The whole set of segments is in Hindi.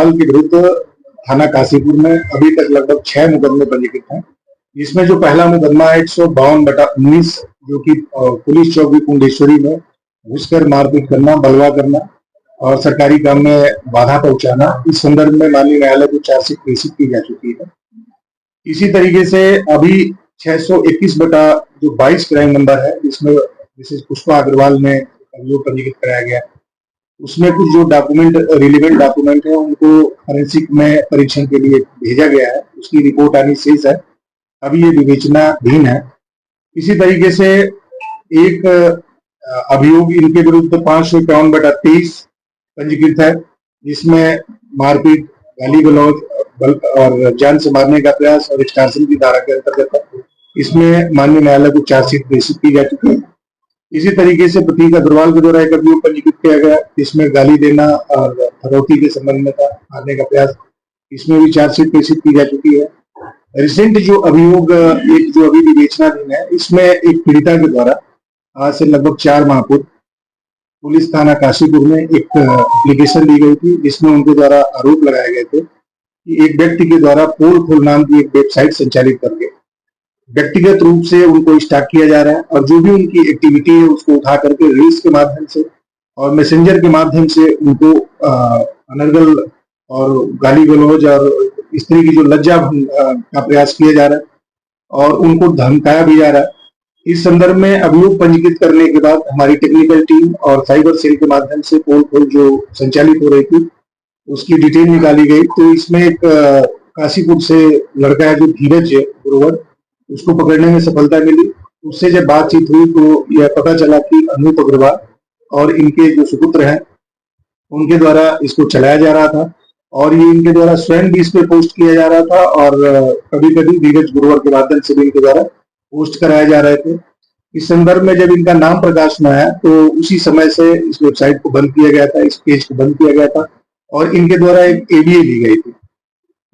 अग्रवाल के विरुद्ध थाना काशीपुर में अभी तक लगभग 6 मुकदमे पंजीकृत हैं। इसमें जो पहला मुकदमा है 152/19 जो कि पुलिस चौकी कुंडेश्वरी में घुसकर मारपीट करना, बलवा करना और सरकारी काम में बाधा पहुंचाना, इस संदर्भ में माननीय न्यायालय को चार्जशीट प्रेषित की जा चुकी है। इसी तरीके से अभी 621/22 क्राइम नंबर है, जिसमें मिसेस पुष्पा अग्रवाल ने अभियोग पंजीकृत कराया गया। उसमें कुछ जो डॉक्यूमेंट रिलेवेंट डॉक्यूमेंट है उनको फॉरेंसिक में परीक्षण के लिए भेजा गया है, उसकी रिपोर्ट आनी शेष है, अभी ये विवेचनाधीन है। इसी तरीके से एक अभियोग इनके विरुद्ध 551/23 पंजीकृत है, जिसमें मारपीट, गाली गलौज और जान से मारने का प्रयास और एक्सटॉर्शन की धारा के अंतर्गत है। इसमें माननीय न्यायालय को चार्जशीट प्रेषित की जा चुकी है। इसी तरीके से प्रतीक अग्रवाल के द्वारा एक अभियोग पंजीकृत किया गया, जिसमें गाली देना और फरोती के संबंध में था, मारने का प्रयास, इसमें भी चार्जशीट प्रेषित की जा चुकी है। रिसेंट जो अभियोग एक जो अभी विवेचनाधीन है, इसमें एक पीड़िता के द्वारा आज से लगभग 4 माह पूर्व पुलिस थाना काशीपुर में एक एप्लीकेशन दी गई थी, जिसमें उनके द्वारा आरोप लगाए गए थे कि एक व्यक्ति के द्वारा पोल खोल नाम की एक वेबसाइट संचालित करके व्यक्तिगत रूप से उनको स्टार्ट किया जा रहा है और जो भी उनकी एक्टिविटी है उसको उठा करके रील्स के माध्यम से और मैसेंजर के माध्यम से उनको अनर्गल और गाली गलौज और इस तरह की जो लज्जा का प्रयास किया जा रहा है और उनको धमकाया भी जा रहा है। इस संदर्भ में अभियोग पंजीकृत करने के बाद हमारी टेक्निकल टीम और साइबर सेल के माध्यम से पोल खोल जो संचालित हो रही थी उसकी डिटेल निकाली गई। तो इसमें एक काशीपुर से लड़का है जो धीरज गुरुवर, उसको पकड़ने में सफलता मिली। उससे जब बातचीत हुई तो यह पता चला कि अनूप अग्रवाल और इनके जो सुपुत्र हैं उनके द्वारा इसको चलाया जा रहा था और ये इनके द्वारा स्वयं भी इस पे पोस्ट किया जा रहा था और कभी कभी धीरज गुरुवर के माध्यम से भी इनके द्वारा पोस्ट कराए जा रहे थे। इस संदर्भ में जब इनका नाम प्रकाश में आया तो उसी समय से इस वेबसाइट को बंद किया गया था, इस पेज को बंद किया गया था और इनके द्वारा एक एबीए ली गई थी।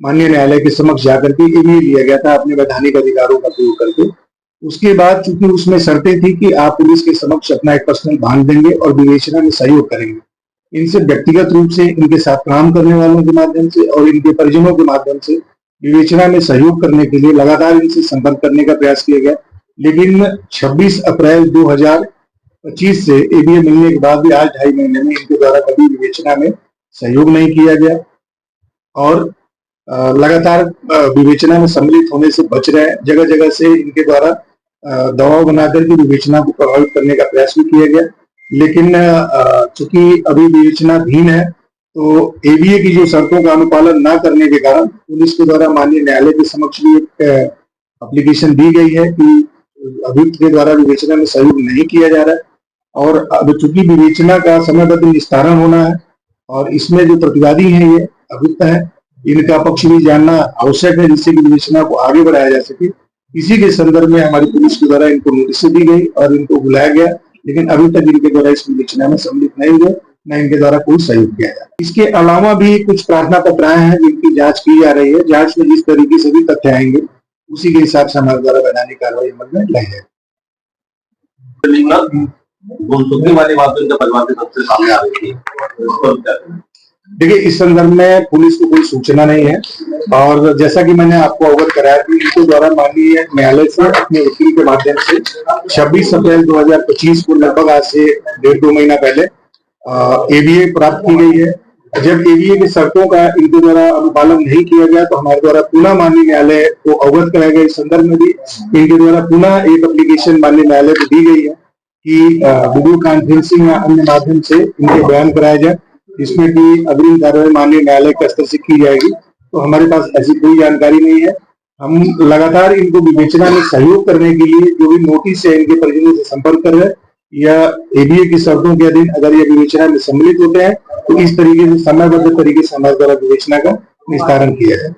माननीय न्यायालय के समक्ष जाकर के एबीए लिया गया था अपने वैधानिक अधिकारों का प्रयोग करके। उसके बाद चूंकि उसमें शर्तें थी कि आप पुलिस के समक्ष अपना एक पर्सनल बांध देंगे और विवेचना में सहयोग करेंगे, इनसे व्यक्तिगत रूप से, इनके साथ काम करने वालों के माध्यम से और इनके परिजनों के माध्यम से विवेचना में सहयोग करने के लिए लगातार इनसे संपर्क करने का प्रयास किया गया। लेकिन 26 अप्रैल 2025 से एबीए मिलने के बाद भी आज 2.5 महीने में इनके द्वारा कभी विवेचना में सहयोग नहीं किया गया और लगातार विवेचना में सम्मिलित होने से बच रहे हैं। जगह जगह से इनके द्वारा दबाव बनाकर के विवेचना को प्रभावित करने का प्रयास भी किया गया। लेकिन चूंकि अभी विवेचनाधीन है तो एबीए की जो शर्तों का अनुपालन न करने के कारण पुलिस के द्वारा माननीय न्यायालय के समक्ष भी एक एप्लीकेशन दी गई है कि अभियुक्त के द्वारा विवेचना में सहयोग नहीं किया जा रहा है और अब चूंकि विवेचना का समयबद्ध निस्तारण होना है और इसमें जो प्रतिवादी हैं ये अभियुक्त है, इनका पक्ष भी जानना आवश्यक है जिससे कि विवेचना को आगे बढ़ाया जा सके। इसी के संदर्भ में हमारी पुलिस के द्वारा इनको नोटिस दी गई और इनको बुलाया गया, लेकिन अभी तक इनके द्वारा इस विवेचना में सम्मिलित नहीं हुए, न इनके द्वारा कोई सहयोग किया जाए। इसके अलावा भी कुछ प्रार्थना पत्र आए हैं जिनकी जांच की जा रही है। जांच में जिस तरीके से भी तथ्य आएंगे उसी के हिसाब से हमारे द्वारा वैधानिक कार्रवाई अमल में लाई जाएगी। देखिए, इस संदर्भ में पुलिस को कोई सूचना नहीं है और जैसा कि मैंने आपको अवगत कराया कि इनके द्वारा माननीय न्यायालय से अपने वकील के माध्यम से 26 अप्रैल 2025 को लगभग आज से 1.5-2 महीना पहले एबीए प्राप्त की गई है। जब एबीए की शर्तों का इनके द्वारा अनुपालन नहीं किया गया तो हमारे द्वारा पुनः माननीय न्यायालय को अवगत कराया गया। इस संदर्भ में भी इनके द्वारा पुनः एक एप्लीकेशन माननीय न्यायालय को दी गई है कि वीडियो कॉन्फ्रेंसिंग या अन्य माध्यम से इनके बयान कराया जाए, जिसमें कि अग्रिम कार्रवाई माननीय न्यायालय के स्तर से की जाएगी। तो हमारे पास ऐसी कोई जानकारी नहीं है। हम लगातार इनको विवेचना में सहयोग करने के लिए जो भी नोटिस है इनके परिजनों से संपर्क कर रहे हैं या एबीए की शर्तों के अधीन अगर ये विवेचना में सम्मिलित होते हैं तो इस तरीके से समयबद्ध तरीके से हमारे द्वारा विवेचना का निस्तारण किया जाए।